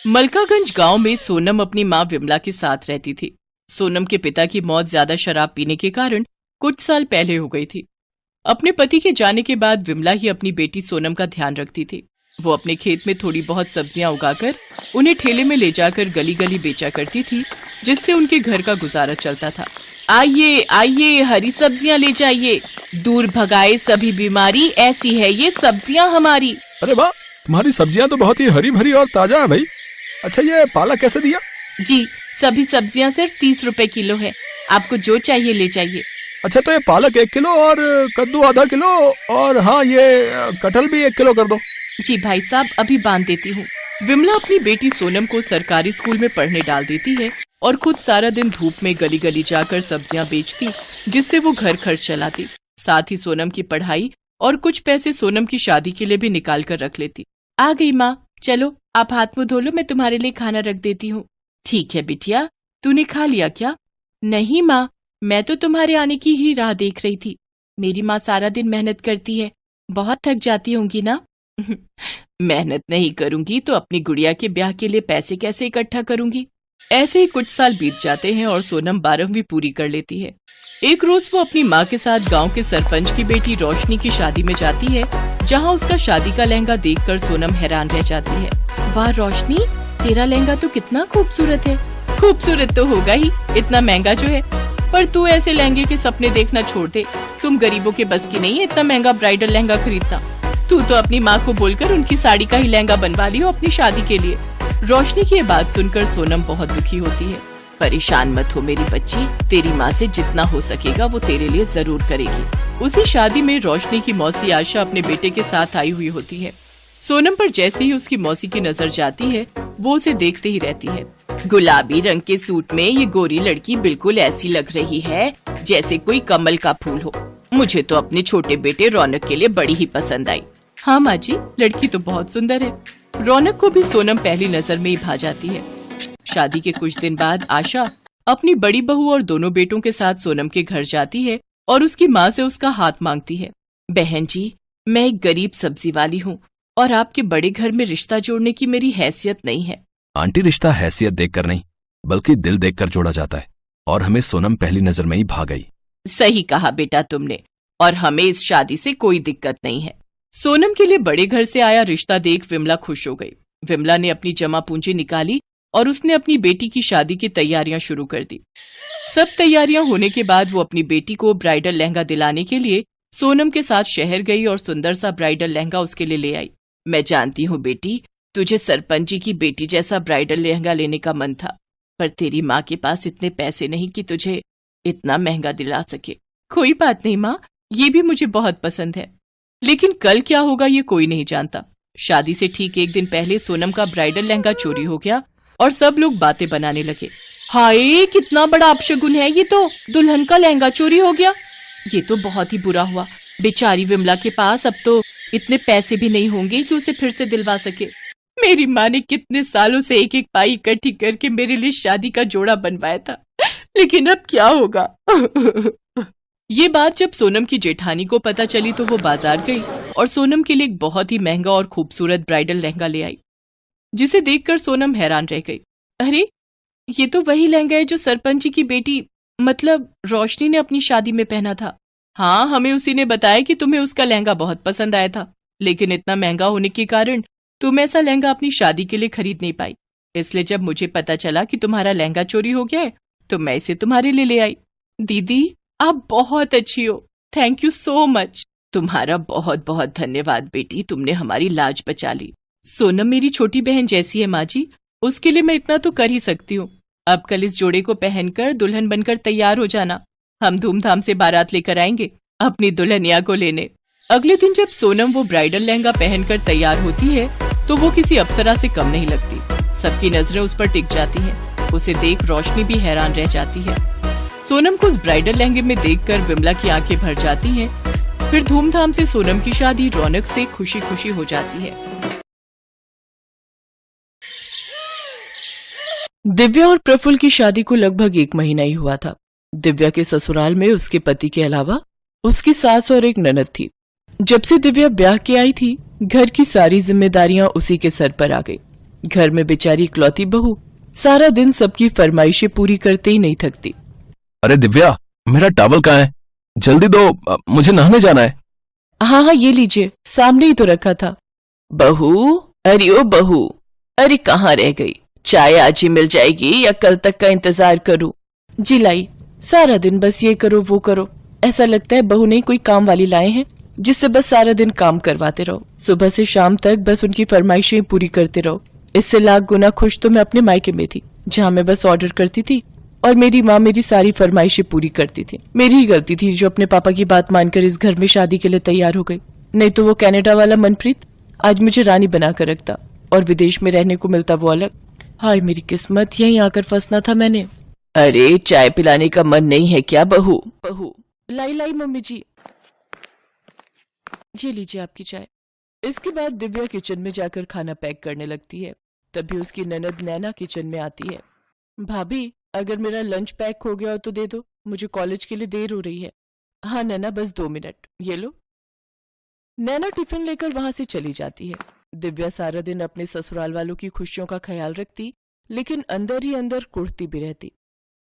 मलकागंज गांव में सोनम अपनी मां विमला के साथ रहती थी। सोनम के पिता की मौत ज्यादा शराब पीने के कारण कुछ साल पहले हो गई थी। अपने पति के जाने के बाद विमला ही अपनी बेटी सोनम का ध्यान रखती थी। वो अपने खेत में थोड़ी बहुत सब्जियां उगाकर उन्हें ठेले में ले जाकर गली गली बेचा करती थी, जिससे उनके घर का गुजारा चलता था। आइए आइए, हरी सब्जियां ले जाइए, दूर भगाए सभी बीमारी, ऐसी है ये सब्जियां हमारी। अरे वाह, तुम्हारी सब्जियां तो बहुत ही हरी भरी और ताजा है भाई। अच्छा, ये पालक कैसे दिया? जी, सभी सब्जियां सिर्फ 30 रुपए किलो है, आपको जो चाहिए ले जाइए। अच्छा, तो ये पालक 1 किलो और कद्दू आधा किलो, और हाँ, ये कटहल भी 1 किलो कर दो। जी भाई साहब, अभी बांध देती हूँ। विमला अपनी बेटी सोनम को सरकारी स्कूल में पढ़ने डाल देती है और खुद सारा दिन धूप में गली गली जाकर सब्जियां बेचती, जिससे वो घर खर्च चलाती। साथ ही सोनम की पढ़ाई और कुछ पैसे सोनम की शादी के लिए भी निकाल कर रख लेती। आ गई माँ, चलो आप हाथ मुंह धो लो, मैं तुम्हारे लिए खाना रख देती हूँ। ठीक है बिटिया, तूने खा लिया क्या? नहीं माँ, मैं तो तुम्हारे आने की ही राह देख रही थी। मेरी माँ सारा दिन मेहनत करती है, बहुत थक जाती होंगी ना। मेहनत नहीं करूंगी तो अपनी गुड़िया के ब्याह के लिए पैसे कैसे इकट्ठा करूंगी। ऐसे ही कुछ साल बीत जाते हैं और सोनम 12वीं पूरी कर लेती है। एक रोज वो अपनी माँ के साथ गांव के सरपंच की बेटी रोशनी की शादी में जाती है, जहां उसका शादी का लहंगा देखकर सोनम हैरान रह जाती है। वाह रोशनी, तेरा लहंगा तो कितना खूबसूरत है। खूबसूरत तो होगा ही, इतना महंगा जो है, पर तू ऐसे लहंगे के सपने देखना छोड़ दे। तुम गरीबों के बस की नहीं है इतना महंगा ब्राइडल लहंगा खरीदना। तू तो अपनी माँ को बोलकर उनकी साड़ी का ही लहंगा बनवा लियो अपनी शादी के लिए। रोशनी की ये बात सुनकर सोनम बहुत दुखी होती है। परेशान मत हो मेरी बच्ची, तेरी माँ से जितना हो सकेगा वो तेरे लिए जरूर करेगी। उसी शादी में रोशनी की मौसी आशा अपने बेटे के साथ आई हुई होती है। सोनम पर जैसे ही उसकी मौसी की नजर जाती है, वो उसे देखते ही रहती है। गुलाबी रंग के सूट में ये गोरी लड़की बिल्कुल ऐसी लग रही है जैसे कोई कमल का फूल हो। मुझे तो अपने छोटे बेटे रौनक के लिए बड़ी ही पसंद आई। हाँ माँ जी, लड़की तो बहुत सुंदर है। रौनक को भी सोनम पहली नजर में ही भा जाती है। शादी के कुछ दिन बाद आशा अपनी बड़ी बहू और दोनों बेटों के साथ सोनम के घर जाती है और उसकी माँ से उसका हाथ मांगती है। बहन जी, मैं एक गरीब सब्जी वाली हूँ और आपके बड़े घर में रिश्ता जोड़ने की मेरी हैसियत नहीं है। आंटी, रिश्ता हैसियत देखकर नहीं बल्कि दिल देखकर जोड़ा जाता है, और हमें सोनम पहली नजर में ही भा गई। सही कहा बेटा तुमने, और हमें इस शादी से कोई दिक्कत नहीं है। सोनम के लिए बड़े घर से आया रिश्ता देख विमला खुश हो गई। विमला ने अपनी जमा पूंजी निकाली और उसने अपनी बेटी की शादी की तैयारियां शुरू कर दी। सब तैयारियां होने के बाद वो अपनी बेटी को ब्राइडल लहंगा दिलाने के लिए सोनम के साथ शहर गई और सुंदर सा ब्राइडल लहंगा उसके लिए ले आई। मैं जानती हूँ बेटी, तुझे सरपंच जी की बेटी जैसा ब्राइडल लहंगा लेने का मन था, पर तेरी माँ के पास इतने पैसे नहीं कि तुझे इतना महंगा दिला सके। कोई बात नहीं माँ, ये भी मुझे बहुत पसंद है, लेकिन कल क्या होगा ये कोई नहीं जानता। शादी से ठीक एक दिन पहले सोनम का ब्राइडल लहंगा चोरी हो गया और सब लोग बातें बनाने लगे। हाय, कितना बड़ा अपशगुन है ये तो, दुल्हन का लहंगा चोरी हो गया। ये तो बहुत ही बुरा हुआ। बेचारी विमला के पास अब तो इतने पैसे भी नहीं होंगे कि उसे फिर से दिलवा सके। मेरी माँ ने कितने सालों से एक एक पाई इकट्ठी करके मेरे लिए शादी का जोड़ा बनवाया था, लेकिन अब क्या होगा। ये बात जब सोनम की जेठानी को पता चली तो वो बाजार गई और सोनम के लिए एक बहुत ही महंगा और खूबसूरत ब्राइडल लहंगा ले आई, जिसे देखकर सोनम हैरान रह गई। अरे, ये तो वही लहंगा है जो सरपंच जी की बेटी मतलब रोशनी ने अपनी शादी में पहना था। हाँ, हमें उसी ने बताया कि तुम्हें उसका लहंगा बहुत पसंद आया था, लेकिन इतना महंगा होने के कारण तुम ऐसा लहंगा अपनी शादी के लिए खरीद नहीं पाई। इसलिए जब मुझे पता चला कि तुम्हारा लहंगा चोरी हो गया है तो मैं इसे तुम्हारे लिए ले आई। दीदी, आप बहुत अच्छी हो, थैंक यू सो मच। तुम्हारा बहुत बहुत धन्यवाद बेटी, तुमने हमारी लाज बचा ली। सोनम मेरी छोटी बहन जैसी है माँ जी, उसके लिए मैं इतना तो कर ही सकती हूँ। अब कल इस जोड़े को पहनकर दुल्हन बनकर तैयार हो जाना, हम धूमधाम से बारात लेकर आएंगे अपनी दुल्हनिया को लेने। अगले दिन जब सोनम वो ब्राइडल लहंगा पहनकर तैयार होती है तो वो किसी अप्सरा से कम नहीं लगती। सबकी नजरें उस पर टिक जाती हैं। उसे देख रोशनी भी हैरान रह जाती है। सोनम को उस ब्राइडल लहंगे में देखकर विमला की आंखें भर जाती हैं। फिर धूमधाम से सोनम की शादी रौनक से खुशी खुशी हो जाती है। दिव्या और प्रफुल्ल की शादी को लगभग 1 महीना ही हुआ था। दिव्या के ससुराल में उसके पति के अलावा उसकी सास और एक ननद थी। जब से दिव्या ब्याह के आई थी, घर की सारी जिम्मेदारियां उसी के सर पर आ गई। घर में बेचारी इकलौती बहू सारा दिन सबकी फरमाइशें पूरी करते ही नहीं थकती। अरे दिव्या, मेरा टॉवल कहाँ है? जल्दी दो, मुझे नहाने जाना है। हाँ, ये लीजिए, सामने ही तो रखा था। बहू, अरे ओ बहू, अरे कहाँ रह गई? चाय आज ही मिल जाएगी या कल तक का इंतजार करूं? जी लाई, सारा दिन बस ये करो वो करो, ऐसा लगता है बहू ने कोई काम वाली लाए हैं जिससे बस सारा दिन काम करवाते रहो। सुबह से शाम तक बस उनकी फरमाइशें पूरी करते रहो। इससे लाख गुना खुश तो मैं अपने मायके में थी, जहाँ मैं बस ऑर्डर करती थी और मेरी माँ मेरी सारी फरमाइशें पूरी करती थी। मेरी ही गलती थी जो अपने पापा की बात मानकर इस घर में शादी के लिए तैयार हो गई, नहीं तो वो कनाडा वाला मनप्रीत आज मुझे रानी बनाकर रखता और विदेश में रहने को मिलता वो अलग। हाय मेरी किस्मत, यहीं आकर फंसना था मैंने। अरे चाय पिलाने का मन नहीं है क्या बहू? बहू लाई लाई मम्मी जी, ये लीजिए आपकी चाय। इसके बाद दिव्या किचन में जाकर खाना पैक करने लगती है। तभी उसकी ननद नैना किचन में आती है। भाभी, अगर मेरा लंच पैक हो गया हो तो दे दो, मुझे कॉलेज के लिए देर हो रही है। हाँ नैना, बस 2 मिनट, ये लो। नैना टिफिन लेकर वहां से चली जाती है। दिव्या सारा दिन अपने ससुराल वालों की खुशियों का ख्याल रखती, लेकिन अंदर ही अंदर कुढ़ती भी रहती।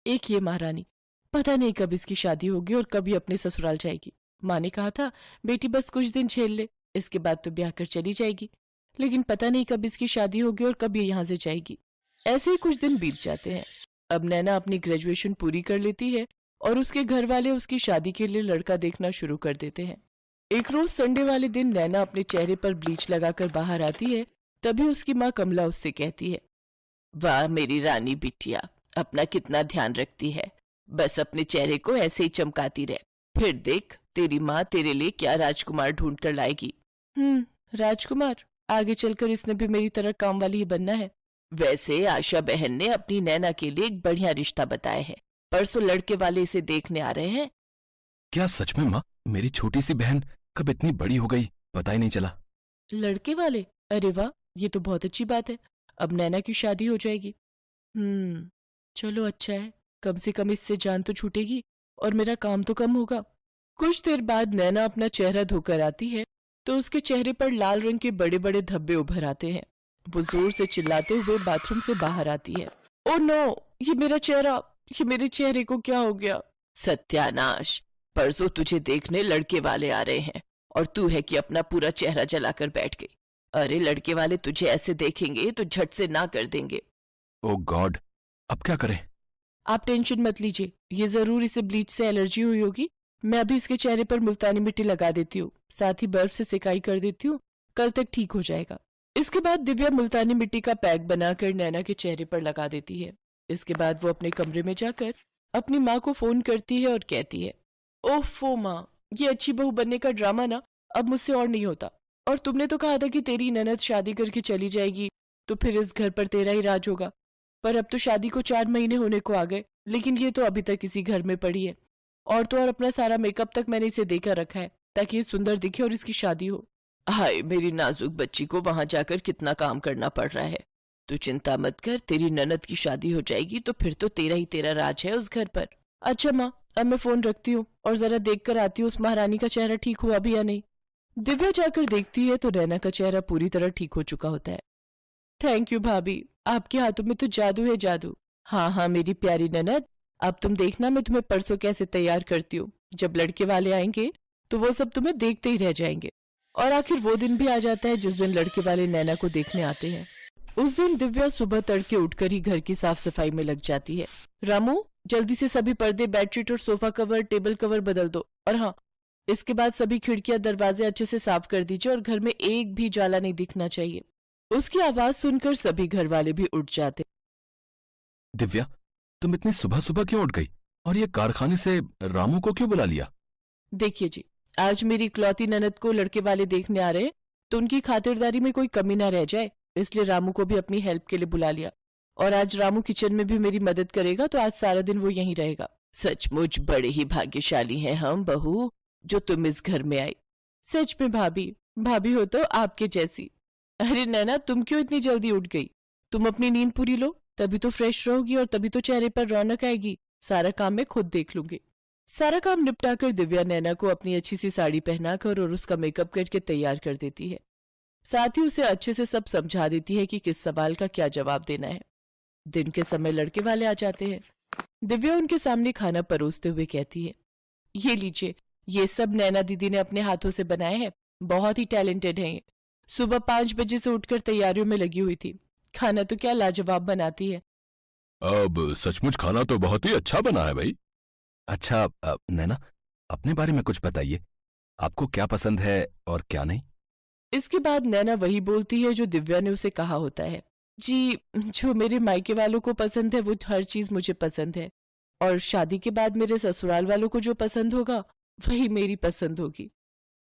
एक ये महारानी, पता नहीं कब इसकी शादी होगी और कब ये अपने ससुराल जाएगी। माँ ने कहा था बेटी बस कुछ दिन झेल ले, इसके बाद तो ब्याह कर चली जाएगी, लेकिन पता नहीं कब इसकी शादी होगी और कब ये यहाँ से जाएगी। ऐसे ही कुछ दिन बीत जाते हैं। अब नैना अपनी ग्रेजुएशन पूरी कर लेती है और उसके घर वाले उसकी शादी के लिए लड़का देखना शुरू कर देते हैं। एक रोज संडे वाले दिन नैना अपने चेहरे पर ब्लीच लगाकर बाहर आती है। तभी उसकी माँ कमला उससे कहती है, वाह मेरी रानी बिटिया, अपना कितना ध्यान रखती है, बस अपने चेहरे को ऐसे ही चमकाती रहे, फिर देख तेरी माँ तेरे लिए क्या राजकुमार ढूंढ कर लाएगी। राजकुमार? आगे चलकर इसने भी मेरी तरह काम वाली ही बनना है। वैसे आशा बहन ने अपनी नैना के लिए एक बढ़िया रिश्ता बताया है, परसों लड़के वाले इसे देखने आ रहे हैं। क्या सच में माँ? मेरी छोटी सी बहन कब इतनी बड़ी हो गई, पता ही नहीं चला। लड़के वाले? अरे वाह, ये तो बहुत अच्छी बात है, अब नैना की शादी हो जाएगी। चलो अच्छा है, कम से कम इससे जान तो छूटेगी और मेरा काम तो कम होगा। कुछ देर बाद नैना अपना चेहरा धोकर आती है तो उसके चेहरे पर लाल रंग के बड़े बड़े धब्बे उभर आते हैं। वो जोर से चिल्लाते हुए बाथरूम से बाहर आती है। ओ नो, ये मेरा चेहरा, ये मेरे चेहरे को क्या हो गया? सत्यानाश, परसों तुझे देखने लड़के वाले आ रहे हैं और तू है कि अपना पूरा चेहरा जलाकर बैठ गई। अरे लड़के वाले तुझे ऐसे देखेंगे तो झट से ना कर देंगे। ओ गॉड, अब क्या करें? आप टेंशन मत लीजिए, ये जरूर इसे ब्लीच से एलर्जी हुई होगी। मैं अभी इसके चेहरे पर मुल्तानी मिट्टी लगा देती हूँ, साथ ही बर्फ से सिकाई कर देती हूँ, कल तक ठीक हो जाएगा। इसके बाद दिव्या मुल्तानी मिट्टी का पैक बनाकर नैना के चेहरे पर लगा देती है। इसके बाद वो अपने कमरे में जाकर अपनी माँ को फोन करती है और कहती है, ओफो माँ, ये अच्छी बहू बनने का ड्रामा ना अब मुझसे और नहीं होता। और तुमने तो कहा था कि तेरी ननद शादी करके चली जाएगी तो फिर इस घर पर तेरा ही राज होगा, पर अब तो शादी को 4 महीने होने को आ गए, लेकिन ये तो अभी तक इसी घर में पड़ी है। और तो और अपना सारा मेकअप तक मैंने इसे देकर रखा है ताकि ये सुंदर दिखे और इसकी शादी हो। हाय मेरी नाजुक बच्ची को वहां जाकर कितना काम करना पड़ रहा है। तू चिंता मत कर, तेरी ननद की शादी हो जाएगी तो फिर तो तेरा ही तेरा राज है उस घर पर। अच्छा माँ, अब मैं फोन रखती हूँ और जरा देख कर आती हूँ उस महारानी का चेहरा ठीक हुआ भी या नहीं। दिव्या जाकर देखती है तो नैना का चेहरा पूरी तरह ठीक हो चुका होता है। थैंक यू भाभी, आपके हाथों में तो जादू है जादू। हाँ मेरी प्यारी ननद, अब तुम देखना मैं तुम्हें परसों कैसे तैयार करती हूँ। जब लड़के वाले आएंगे तो वो सब तुम्हें देखते ही रह जाएंगे। और आखिर वो दिन भी आ जाता है जिस दिन लड़के वाले नैना को देखने आते हैं। उस दिन दिव्या सुबह तड़के उठकर ही घर की साफ सफाई में लग जाती है। रामू, जल्दी से सभी पर्दे, बेडशीट और सोफा कवर, टेबल कवर बदल दो। और हाँ, इसके बाद सभी खिड़कियां दरवाजे अच्छे से साफ कर दीजिए और घर में एक भी जाला नहीं दिखना चाहिए। उसकी आवाज सुनकर सभी घर वाले भी उठ जाते। दिव्या, तुम इतनी सुबह सुबह क्यों उठ गई और ये कारखाने से रामू को क्यों बुला लिया? देखिए जी, आज मेरी इकलौती ननद को लड़के वाले देखने आ रहे हैं तो उनकी खातिरदारी में कोई कमी ना रह जाए, इसलिए रामू को भी अपनी हेल्प के लिए बुला लिया। और आज रामू किचन में भी मेरी मदद करेगा तो आज सारा दिन वो यहीं रहेगा। सचमुच बड़े ही भाग्यशाली हैं हम बहू, जो तुम इस घर में आई। सच में भाभी, भाभी हो तो आपके जैसी। अरे नैना, तुम क्यों इतनी जल्दी उठ गई? तुम अपनी नींद पूरी लो, तभी तो फ्रेश रहोगी और तभी तो चेहरे पर रौनक आएगी। सारा काम मैं खुद देख लूंगी। सारा काम निपटाकर दिव्या नैना को अपनी अच्छी सी साड़ी पहनाकर और उसका मेकअप करके तैयार कर देती है। साथ ही उसे अच्छे से सब समझा देती है कि किस सवाल का क्या जवाब देना है। दिन के समय लड़के वाले आ जाते हैं। दिव्या उनके सामने खाना परोसते हुए कहती है, ये लीजिए, ये सब नैना दीदी ने अपने हाथों से बनाए हैं। बहुत ही टैलेंटेड है ये। सुबह 5 बजे से उठकर तैयारियों में लगी हुई थी। खाना तो क्या लाजवाब बनाती है। अब सचमुच खाना तो बहुत ही अच्छा बना है भाई। अच्छा नैना, अपने बारे में कुछ बताइए, आपको क्या पसंद है और क्या नहीं? इसके बाद नैना वही बोलती है जो दिव्या ने उसे कहा होता है। जी, जो मेरे मायके वालों को पसंद है वो हर चीज मुझे पसंद है, और शादी के बाद मेरे ससुराल वालों को जो पसंद होगा वही मेरी पसंद होगी।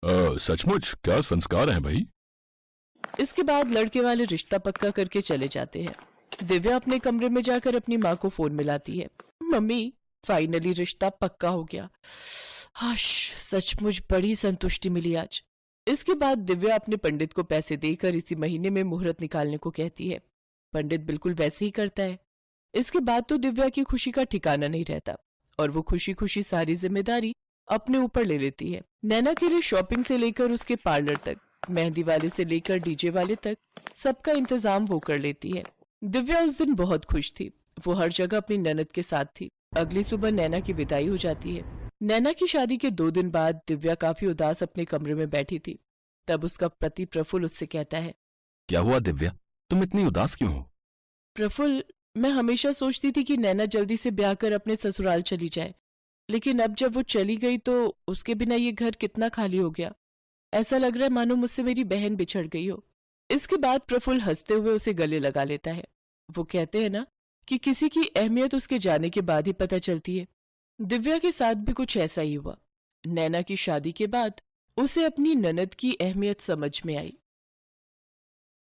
सचमुच क्या संस्कार है भाई। इसके बाद लड़के वाले रिश्ता पक्का करके चले जाते हैं। दिव्या अपने कमरे में जाकर अपनी माँ को फोन मिलाती है। मम्मी, फाइनली रिश्ता पक्का हो गया। हाश, सचमुच बड़ी संतुष्टि मिली आज। इसके बाद दिव्या अपने पंडित को पैसे देकर इसी महीने में मुहूर्त निकालने को कहती है। पंडित बिल्कुल वैसे ही करता है। इसके बाद तो दिव्या की खुशी का ठिकाना नहीं रहता और वो खुशी खुशी सारी जिम्मेदारी अपने ऊपर ले लेती है। नैना के लिए शॉपिंग से लेकर उसके पार्लर तक, मेहंदी वाले से लेकर डीजे वाले तक, सबका इंतजाम वो कर लेती है। दिव्या उस दिन बहुत खुश थी। वो हर जगह अपनी ननद के साथ थी। अगली सुबह नैना की विदाई हो जाती है। नैना की शादी के 2 दिन बाद दिव्या काफी उदास अपने कमरे में बैठी थी। तब उसका पति प्रफुल्ल उससे कहता है, क्या हुआ दिव्या, तुम इतनी उदास क्यों हो? प्रफुल्ल, मैं हमेशा सोचती थी कि नैना जल्दी से ब्याह कर अपने ससुराल चली जाए, लेकिन अब जब वो चली गई तो उसके बिना ये घर कितना खाली हो गया। ऐसा लग रहा है मानो मुझसे मेरी बहन बिछड़ गई हो। इसके बाद प्रफुल्ल हंसते हुए उसे गले लगा लेता है। वो कहते हैं ना कि किसी की अहमियत उसके जाने के बाद ही पता चलती है। दिव्या के साथ भी कुछ ऐसा ही हुआ। नैना की शादी के बाद उसे अपनी ननद की अहमियत समझ में आई।